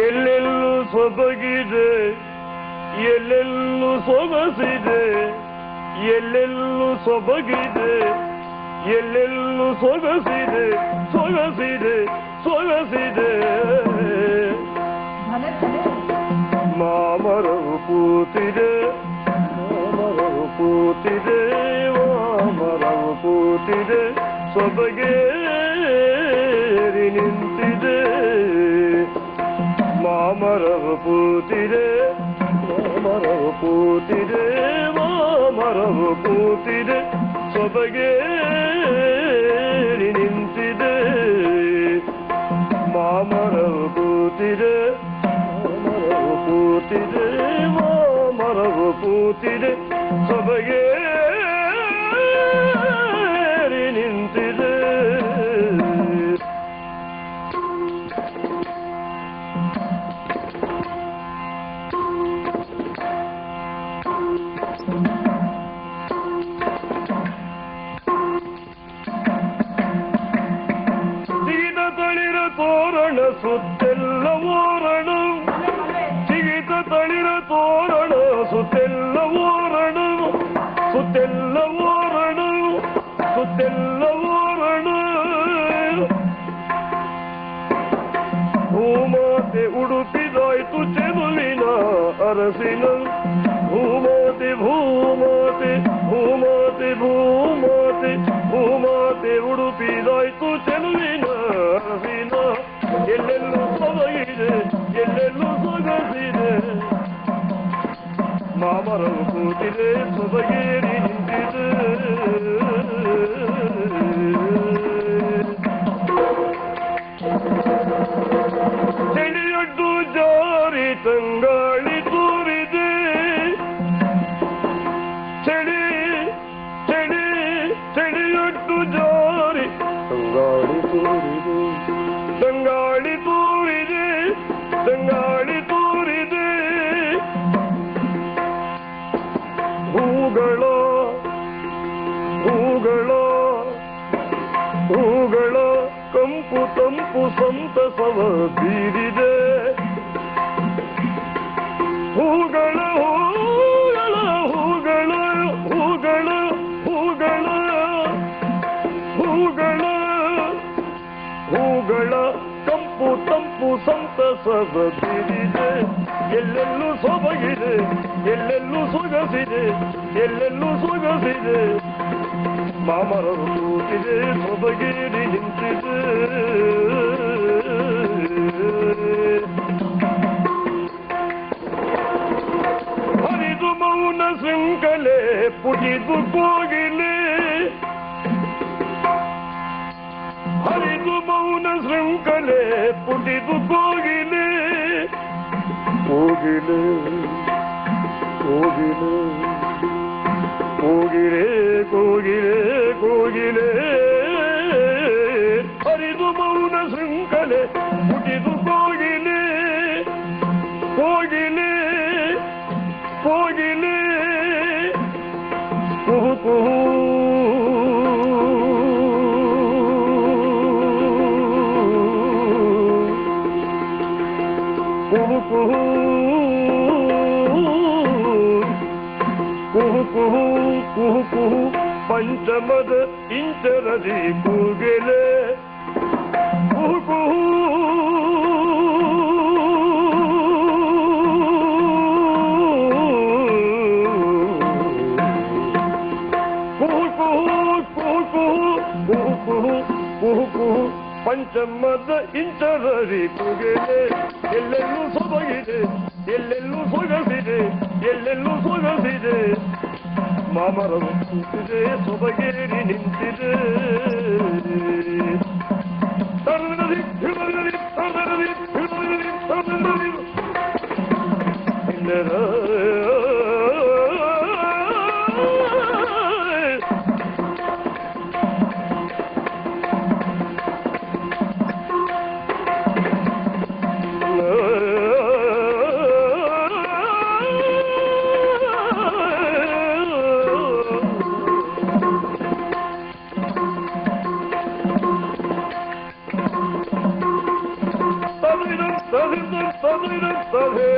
ಎಲ್ಲೆಲ್ಲೂ ಸೊಬಗಿದೆ, ಎಲ್ಲೆಲ್ಲೂ ಸೊಗಸಿದೆ, ಎಲ್ಲೆಲ್ಲೂ ಸೊಬಗಿದೆ, ಎಲ್ಲೆಲ್ಲೂ ಸೊಗಸಿದೆ, ಸೊಗಸಿದೆ, ಸೊಗಸಿದೆ. ಮಾಮರವು ಕೂತಿದೆ, ಮಾಮರವು ಕೂತಿದೆ, ಮಾಮರವು ಕೂತಿದೆ, ಸೊಬಗೇರಿ ನಿಂತಿದೆ. ಮಾಮರವು ಕೂತಿದೆ, ಮಾಮರವು ಕೂತಿದೆ, ಮಾಮರವು ಕೂತಿದೆ, ಸೊಬಗೇರಿ ನಿಂತಿದೆ. ಮಾಮರವು ಕೂತಿದೆ, ಮಾಮರವು ಕೂತಿದೆ, ಮಾಮರವು ಕೂತಿದೆ, ಸೊಬಗೇರಿ ನಿಂತಿದೆ. ಸಿಗಿದ ತಳಿರ ತೋರಣ ಸುತ್ತೆಲ್ಲ ಓರಣ, ಸಿಗಿದ ತಳಿರ ತೋರಣ ಸುತ್ತೆಲ್ಲ ಓರಣ, ಸುತ್ತೆಲ್ಲ ಓರಣ, ಸುತ್ತೆಲ್ಲ ಓರಣ. ಭೂಮಾತೆ ಉಡುಪಿದಾಯ್ತು ಚೆಲುವಿನ ಅರಸಿನ, ಭೂಮಾತೆ ಭೂಮಾತೆ ಭೂಮಾತೆ ಭೂಮಾತೆ ಭೂಮಾತೆ ಉಡುಪಿದಾಯ್ತು ಚೆಲುವಿನ ಅರಸಿನ. ಎಲ್ಲೆಲ್ಲೂ ಸೊಬಗಿದೆ, ಎಲ್ಲೆಲ್ಲೂ ಸೊಗಸಿದೆ. ಮಾಮರವು ಕೂತಿದೆ, ಸೊಬಗೇರಿ ನಿಂತಿದೆ. ಚಳಿಯೊಡ್ಡು ಜಾರಿ ತಂಗಾಳಿ ತೂರಿದೆ, ಚಳಿ ಚಳಿ ಚಳಿಯೊಡ್ಡು ಜಾರಿ ತಂಗಾಳಿ ತೂರಿದೆ, ತಂಗಾಳಿ ತೂರಿದೆ, ತಂಗಾಳಿ ತೂರಿದೆ. ಹೂಗಳ ಹೂಗಳ ಹೂಗಳ ಕಂಪು ತಂಪು ಸಂತಸವ ಬೀರಿದೆ. ಹೂಗಳ ಹೂಗಳ ಹೂಗಳ ಹೂಗಳ ಹೂಗಳ ಹೂಗಳ ಹೂಗಳ ಕಂಪು ತಂಪು ಸಂತಸವ ಬೀರಿದೆ. ಎಲ್ಲೆಲ್ಲೂ ಸೊಬಗಿದೆ, ಎಲ್ಲೆಲ್ಲೂ ಸೊಗಸಿದೆ, ಎಲ್ಲೆಲ್ಲೂ ಸೊಗಸಿದೆ. ಮಾಮರವು ಕೂತಿದೆ, ಸೊಬಗೇರಿ ನಿಂತಿದೆ. ಹರಿದು ಮೌನ ಶೃಂಖಲೆ ಪುಟಿದು ಕೋಗಿಲೆ, ಹರಿದು ಮೌನ ಶೃಂಖಲೆ ಪುಟಿದು ಕೋಗಿಲೆ. ಕೋಗಿಲೆ ಕೋಗಿಲೆ ಕೋಗಿಲೆ ಕೋಗಿಲೆ ಕೋಗಿಲೆ, ಹರಿದು ಮೌನ ಶೃಂಖಲೆ ಪುಟಿದು ಕೋಗಿಲೆ. ಕೋಗಿಲೆ ಕೋಗಿಲೆ ಕುಹು ಕುಹು ಕುಹು ಕುಹು ಕುಹು ಕುಹು ಕುಹು ಕುಹು ಪಂಚಮದ ಇಂಚರದಿ ಕೂಗೆಲೆ. ಕುಹು ಕುಹು ಕುಹು ಕುಹು ಕುಹು ಕುಹು ಕುಹು ಕುಹು ಕುಹು ಪಂಚಮದ ಇಂಚರದಿ ಕೂಗೆಲೆ. ಎಲ್ಲೆಲ್ಲೂ ಸೊಬಗಿದೆ, ಎಲ್ಲೆಲ್ಲೂ ಸೊಗಸಿದೆ, ಎಲ್ಲೆಲ್ಲೂ ಸೊಗಸಿದೆ. ಮಾಮರವು ಕೂತಿದೆ, ಸೊಬಗೇರಿ ನಿಂತಿದೆ. ತರನದಿ ಹಿಮನದಿ ತರನದಿ ಹಿಮನದಿ ತರನದಿ ಇನ್ನರ ದುರಿರುತ್ತದೆ